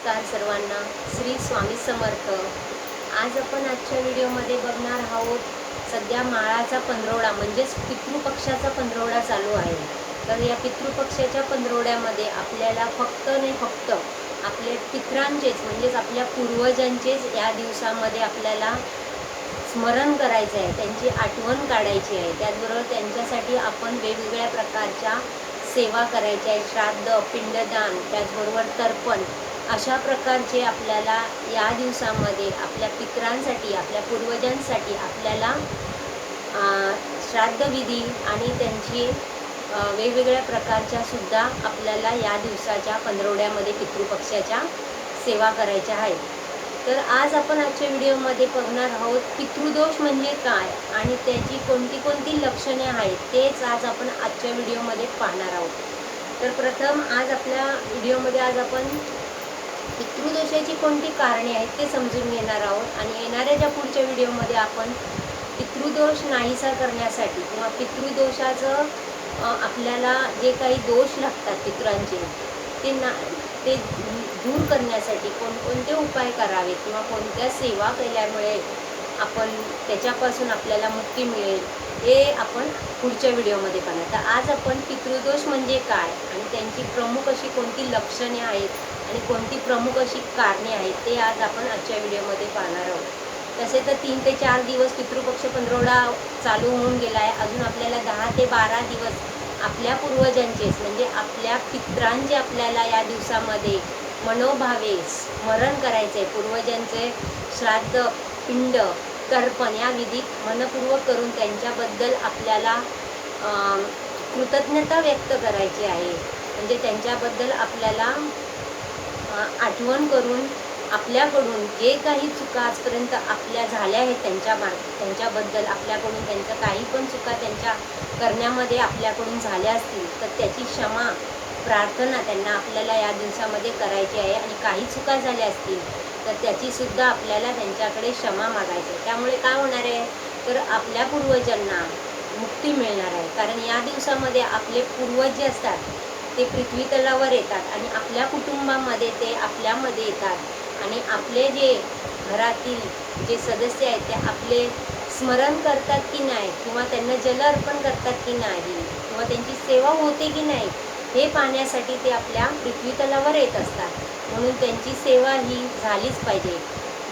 नमस्कार सर्वांना. श्री स्वामी समर्थ. आज आपण आजच्या व्हिडिओमध्ये बघणार आहोत, सध्या माळाचा पंधरवडा म्हणजेच पितृपक्षाचा पंधरवडा चालू आहे. तर या पितृपक्षाच्या पंधरवड्यामध्ये आपल्याला फक्त नाही फक्त आपले पितरांचेच म्हणजेच आपल्या पूर्वजांचेच या दिवसामध्ये आपल्याला स्मरण करायचं आहे, त्यांची आठवण काढायची आहे. त्याचबरोबर त्यांच्यासाठी आपण वेगवेगळ्या प्रकारच्या सेवा करायच्या आहे. श्राद्ध, पिंडदान, त्याचबरोबर तर्पण अशा प्रकारचे आपल्याला या दिवसामध्ये आपल्या पितरांसाठी, आपल्या पूर्वजांसाठी आपल्याला श्राद्धविधी आणि त्यांची वेगवेगळ्या प्रकारच्या सुद्धा आपल्याला या दिवसाच्या पंधरवड्यामध्ये पितृपक्षाच्या सेवा करायच्या आहेत. तर आज आपण आजच्या व्हिडिओमध्ये बघणार आहोत पितृदोष म्हणजे काय आणि त्याची कोणती कोणती लक्षणे आहेत तेच आज आपण आजच्या व्हिडिओमध्ये पाहणार आहोत. तर प्रथम आज आपल्या व्हिडिओमध्ये आज आपण पितृदोषाची कोणती कारणे आहेत ते समजून घेणार आहोत आणि येणाऱ्या ज्या पुढच्या व्हिडिओमध्ये आपण पितृदोष नाहीसा करण्यासाठी किंवा पितृदोषाचं आपल्याला जे काही दोष लागतात पितरांचे ते दूर करण्यासाठी कोणकोणते उपाय करावेत किंवा कोणत्या सेवा केल्यामुळे आपण त्याच्यापासून आपल्याला मुक्ती मिळेल हे आपण पुढच्या व्हिडिओमध्ये पाहणार. तर आज आपण पितृदोष म्हणजे काय आणि त्यांची प्रमुख अशी कोणती लक्षणे आहेत आणि कोणती प्रमुख अशी कारणे आहेत ते आज आपण आजच्या व्हिडिओमध्ये पाहणार आहोत. तसे तर 3 ते 4 दिवस पितृपक्ष पंधरवडा चालू होऊन गेला आहे. अजून आपल्याला 10 ते 12 दिवस आपल्या पूर्वजांचेच म्हणजे आपल्या पितरांचे आपल्याला या दिवसामध्ये मनोभावे स्मरण करायचे. पूर्वजांचे श्राद्ध, पिंड, तर्पण या विधी मनपूर्वक करून त्यांच्याबद्दल आपल्याला कृतज्ञता व्यक्त करायची आहे. म्हणजे त्यांच्याबद्दल आपल्याला आठवण करून आपल्याकडून जे काही चुका आजपर्यंत आपल्या झाल्या आहेत त्यांच्याबद्दल आपल्याकडून त्यांचं काही पण चुका त्यांच्या करण्यामध्ये आपल्याकडून झाल्या असतील तर त्याची क्षमा प्रार्थना त्यांना आपल्याला या दिवसामध्ये करायची आहे. आणि काही चुका झाल्या असतील तर त्याचीसुद्धा आपल्याला त्यांच्याकडे क्षमा मागायची आहे. त्यामुळे काय होणार आहे तर आपल्या पूर्वजांना मुक्ती मिळणार आहे. कारण या दिवसामध्ये आपले पूर्वज जे असतात ते पृथ्वी तलावर येतात आणि आपल्या कुटुंबामध्ये ते आपल्यामध्ये येतात आणि आपले जे घरातील जे सदस्य आहेत ते आपले स्मरण करतात की नाही किंवा त्यांना जल अर्पण करतात की नाही किंवा त्यांची सेवा होते की नाही हे पाहण्यासाठी ते आपल्या पृथ्वी तलावर येत असतात. म्हणून त्यांची सेवा ही झालीच पाहिजे.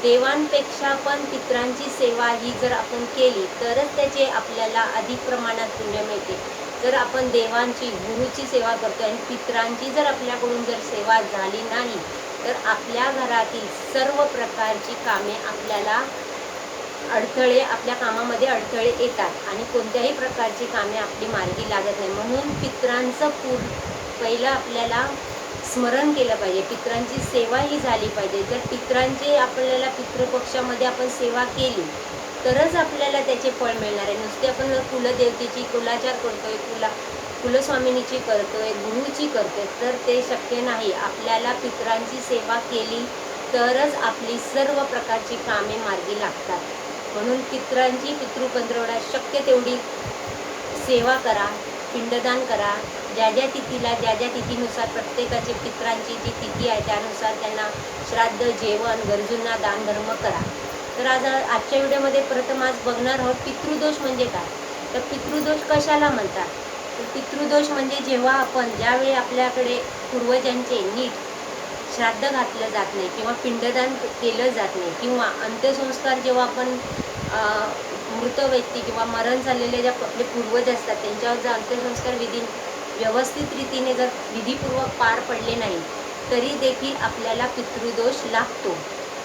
देवांपेक्षा पण पितरांची सेवा ही जर आपण केली तरच त्याचे आपल्याला अधिक प्रमाणात पुण्य मिळते. जर आपण देवांची गुरुची सेवा करतो आणि पितरांची जर आपल्याकडून जर सेवा झाली नाही तर आपल्या घरातील सर्व प्रकारची कामे आपल्याला आपल्या कामामध्ये अडथळे येतात आणि कोणत्याही प्रकारची कामे आपली मार्गी लागत नाही. म्हणून पितरांचं पहिलं आपल्याला स्मरण केलं पाहिजे. पितरांची सेवा ही झाली पाहिजे. जर पितरांची आपल्याला पितृपक्षामध्ये आपण सेवा केली तरच आपल्याला त्याचे फळ मिळणार आहे. नुसते आपण कुलदेवतेची कुलाचार करतोय, कुलस्वामिनीची करतोय, गुरुची करतोय तर ते शक्य नाही. आपल्याला पितरांची सेवा केली तरच आपली सर्व प्रकारची कामे मार्गी लागतात. म्हणून पितरांची पितृपंधरवडा शक्य तेवढी सेवा करा, पिंडदान करा. ज्या ज्या तिथीनुसार प्रत्येकाची पितरांची जी तिथी आहे त्यानुसार त्यांना श्राद्ध, जेवण, गरजूंना दानधर्म करा. तर आजच्या व्हिडिओमध्ये प्रथम आज बघणार आहोत पितृदोष म्हणजे काय. तर पितृदोष कशाला म्हणतात तर पितृदोष म्हणजे जेव्हा आपण ज्यावेळी आपल्याकडे पूर्वजांचे नीट श्राद्ध घातलं जात नाही किंवा पिंडदान केलं जात नाही किंवा अंत्यसंस्कार जेव्हा आपण मृत व्यक्ती किंवा मरण झालेले जे आपले पूर्वज असतात त्यांच्यावर जर अंत्यसंस्कार विधी व्यवस्थित रीतीने जर विधीपूर्वक पार पडले नाही तरी देखील आपल्याला पितृदोष लागतो.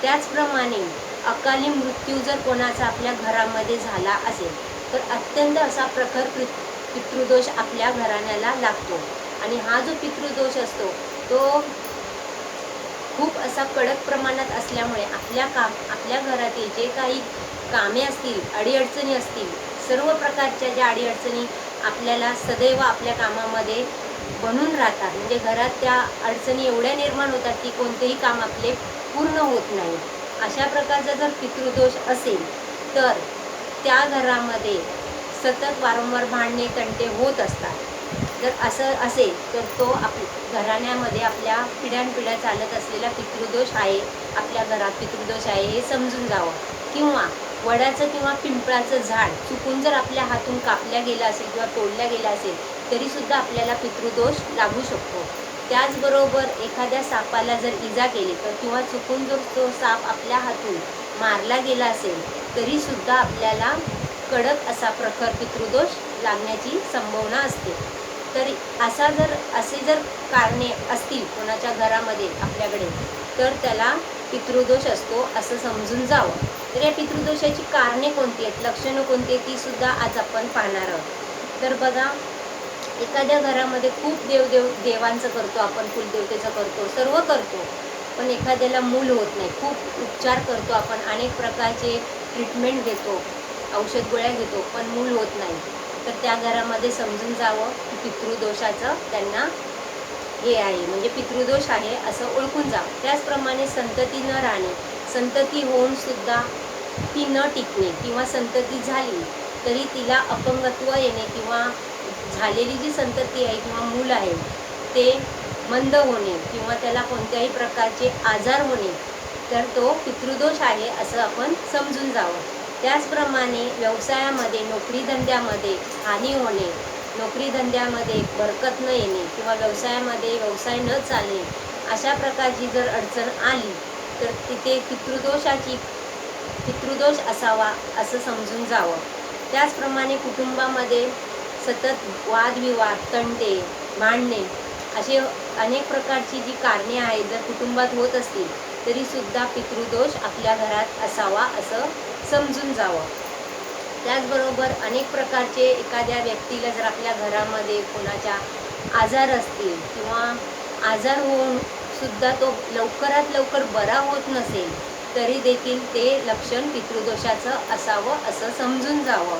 त्याचप्रमाणे अकाली मृत्यू जर कोणाचा आपल्या घरामध्ये झाला असेल तर अत्यंत असा प्रखर पितृदोष आपल्या घराण्याला लागतो. आणि हा जो पितृदोष असतो तो खूप असा कडक प्रमाणात असल्यामुळे आपल्या घरातील जे काही कामे असतील, अडीअडचणी असतील, सर्व प्रकारच्या ज्या अडीअडचणी आपल्याला सदैव आपल्या कामामध्ये बनून राहतात. म्हणजे घरात त्या अडचणी एवढ्या निर्माण होतात की कोणतेही काम आपले पूर्ण होत नाही. अशा प्रकारचा जर पितृदोष असेल तर त्या घरामध्ये सतत वारंवार भांडणे तंटे होत असतात. जर असं असेल तर तो घराण्यामध्ये आपल्या पिढ्यानपिढ्या चालत असलेला पितृदोष आहे, आपल्या घरात पितृदोष आहे हे समजून जावं. किंवा वडाचं किंवा पिंपळाचं झाड चुकून जर आपल्या हातून कापल्या गेलं असेल किंवा तोडल्या गेलं असेल तरीसुद्धा आपल्याला पितृदोष लागू शकतो. त्याचबरोबर एखाद्या सापाला जर इजा केली तर किंवा चुकून जर तो साप आपल्या हातून मारला गेला असेल तरीसुद्धा आपल्याला कडक असा प्रखर पितृदोष लागण्याची संभावना असते. तर असे जर कारणे असतील कोणाच्या घरामध्ये आपल्याकडे तर त्याला पितृदोष असतो असं समजून जावं. तर या पितृदोषाची कारणे कोणती आहेत, लक्षणं कोणती आहेत ती सुद्धा आज आपण पाहणार आहोत. तर बघा, एखाद्या घरामध्ये खूप देवांचं करतो आपण, कुलदेवतेचं करतो, सर्व करतो, पण एखाद्याला मूल होत नाही. खूप उपचार करतो आपण, अनेक प्रकारचे ट्रीटमेंट घेतो, औषध गोळ्या घेतो, पण मूल होत नाही. तर त्या घरामध्ये समजून जावं की पितृदोषाचं त्यांना हे आहे, म्हणजे पितृदोष आहे असं ओळखून जावं. त्याचप्रमाणे संतती न राहणे, संतती होऊन सुद्धा ती न टिकणे किंवा संतती झाली तरी तिला अपंगत्व येणे किंवा झालेली जी संतती आहे किंवा मूल आहे ते मंद होणे किंवा त्याला कोणत्याही प्रकारचे आजार होणे, तर तो पितृदोष आहे असं आपण समजून जावं. त्याचप्रमाणे व्यवसायामध्ये, नोकरीधंद्यामध्ये हानी होणे, नोकरीधंद्यामध्ये बरकत न येणे किंवा व्यवसायामध्ये व्यवसाय न चालणे, अशा प्रकारची जर अडचण आली तर तिथे पितृदोष असावा असं समजून जावं. त्याचप्रमाणे कुटुंबामध्ये सतत वादविवाद, तंटे, भांडणे असे अनेक प्रकारची जी कारणे आहेत जर कुटुंबात होत असतील तरीसुद्धा पितृदोष आपल्या घरात असावा असं समजून जावं. त्याचबरोबर अनेक प्रकारचे एखाद्या व्यक्तीला जर आपल्या घरामध्ये कोणाच्या आजार असतील किंवा आजार होऊन सुद्धा तो लवकरात लवकर बरा होत नसेल तरी देखील ते लक्षण पितृदोषाचं असावं असं समजून जावं.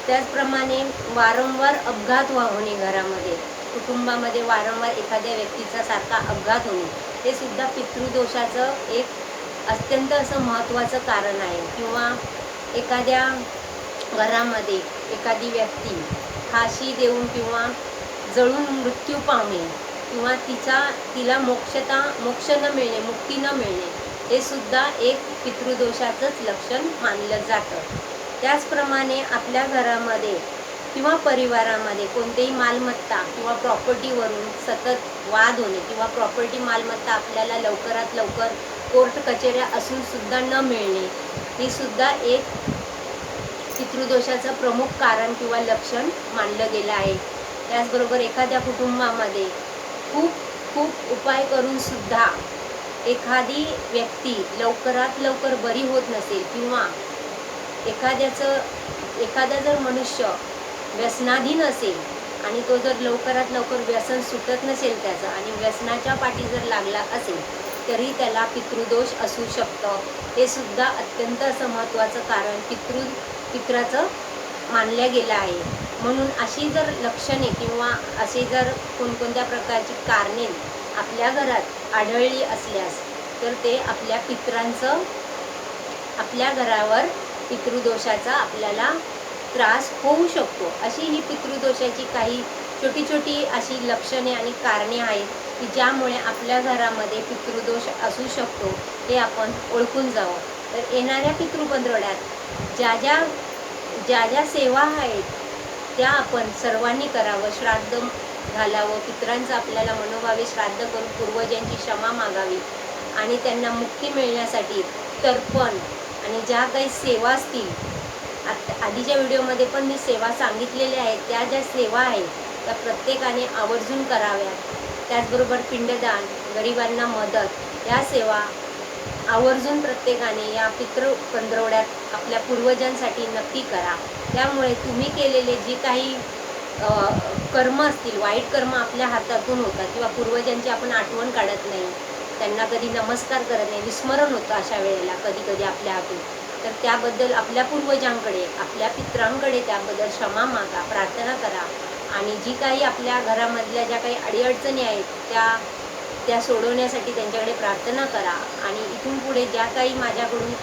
त्याचप्रमाणे वारंवार अपघात होणे, घरामध्ये कुटुंबामध्ये वारंवार एखाद्या व्यक्तीचा सारखा अपघात होणे हे सुद्धा पितृदोषाचं एक अत्यंत असं महत्त्वाचं कारण आहे. किंवा एखाद्या घरामध्ये एखादी व्यक्ती फाशी देऊन किंवा जळून मृत्यू पावणे किंवा तिला मोक्ष न मिळणे, मुक्ती न मिळणे हे सुद्धा एक पितृदोषाचंच लक्षण मानलं जातं. त्याचप्रमाणे आपल्या घरामध्ये किंवा परिवारामध्ये कोणतेही मालमत्ता किंवा प्रॉपर्टीवरून सतत वाद होणे किंवा प्रॉपर्टी मालमत्ता आपल्याला लवकरात लवकर कोर्ट कचेऱ्या असून सुद्धा न मिळणे हे सुद्धा एक पितृदोषाचं प्रमुख कारण किंवा लक्षण मानलं गेलं आहे. त्याचबरोबर एखाद्या कुटुंबामध्ये खूप उपाय करून सुद्धा एखादी व्यक्ती लवकरात लवकर बरी होत नसेल किंवा एखादा जर मनुष्य व्यसनाधीन असेल आणि तो जर लवकरात लवकर व्यसन सुटत नसेल त्याचं आणि व्यसनाच्या पाठी जर लागला असेल तरी त्याला पितृदोष असू शकतं. हे सुद्धा अत्यंत असं महत्त्वाचं कारण पित्राचं मानलं गेलं आहे. म्हणून अशी जर लक्षणे किंवा असे जर कोणकोणत्या प्रकारची कारणे आपल्या घरात आढळली असल्यास तर ते आपल्या पितरांचं आपल्या घरावर पितृदोषाचा आपल्याला त्रास होऊ शकतो. अशी ही पितृदोषाची काही छोटी छोटी अशी लक्षणे आणि कारणे आहेत की ज्यामुळे आपल्या घरामध्ये पितृदोष असू शकतो हे आपण ओळखून जावं. तर येणाऱ्या पितृपंधरवड्यात ज्या ज्या सेवा आहेत त्या आपण सर्वांनी करावं. श्राद्ध घालावं, पितरांचं आपल्याला मनोभावे श्राद्ध करून पूर्वजांची क्षमा मागावी आणि त्यांना मुक्ती मिळण्यासाठी तर्पण आणि ज्या काही सेवा असतील, आधीच्या व्हिडिओमध्ये पण मी सेवा सांगितलेल्या आहेत, त्या ज्या सेवा आहेत त्या प्रत्येकाने आवर्जून कराव्यात. त्याचबरोबर पिंडदान, गरिबांना मदत या सेवा आवर्जून प्रत्येकाने या पितृपंधरवड्यात आपल्या पूर्वजांसाठी नक्की करा. त्यामुळे तुम्ही केलेले जे काही कर्म असतील, वाईट कर्म आपल्या हातातून होतात किंवा पूर्वजांची आपण आठवण काढत नाही, त्यांना कधी नमस्कार करत नाही, विस्मरण होतं अशा वेळेला कधी कधी आपल्या हातून, तर त्याबद्दल आपल्या पूर्वजांकडे, आपल्या पितरांकडे त्याबद्दल क्षमा मागा, प्रार्थना करा आणि जी काही आपल्या घरामधल्या ज्या काही अडीअडचणी आहेत त्या सोडवण्यासाठी त्यांच्याकडे प्रार्थना करा. आणि इथून पुढे ज्या काही माझ्याकडून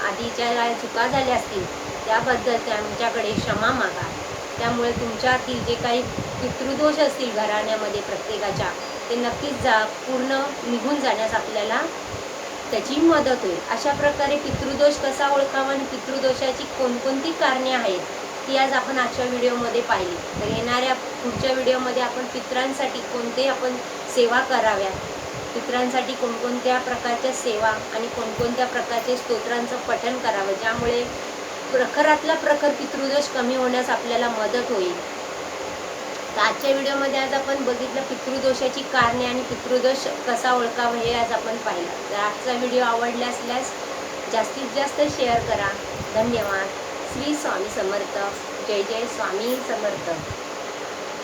आधीच्या चुका झाल्या असतील त्याबद्दल त्यांच्याकडे क्षमा मागा. त्यामुळे तुमच्यातील जे काही पितृदोष असतील घराण्यामध्ये प्रत्येकाच्या, ते नक्कीच पूर्ण निघून जाण्यास आपल्याला त्याची मदत होईल. अशा प्रकारे पितृदोष कसा ओळखावा आणि पितृदोषाची कोणकोणती कारणे आहेत ती आज आपण आजच्या व्हिडिओमध्ये पाहिली. तर येणाऱ्या पुढच्या व्हिडिओमध्ये आपण पितरांसाठी कोणते आपण सेवा कराव्यात, पितरांसाठी कोणकोणत्या प्रकारच्या सेवा आणि कोणकोणत्या प्रकारचे स्तोत्रांचं पठण करावं, ज्यामुळे प्रखरातला प्रखर पितृदोष कमी होण्यास आपल्याला मदत होईल. तर आजच्या व्हिडिओमध्ये आज आपण बघितलं पितृदोषाची कारणे आणि पितृदोष कसा ओळखावा हे आज आपण पाहिलं. तर आजचा व्हिडिओ आवडला असल्यास जास्तीत जास्त शेअर करा. धन्यवाद. श्री स्वामी समर्थ. जय जय स्वामी समर्थ.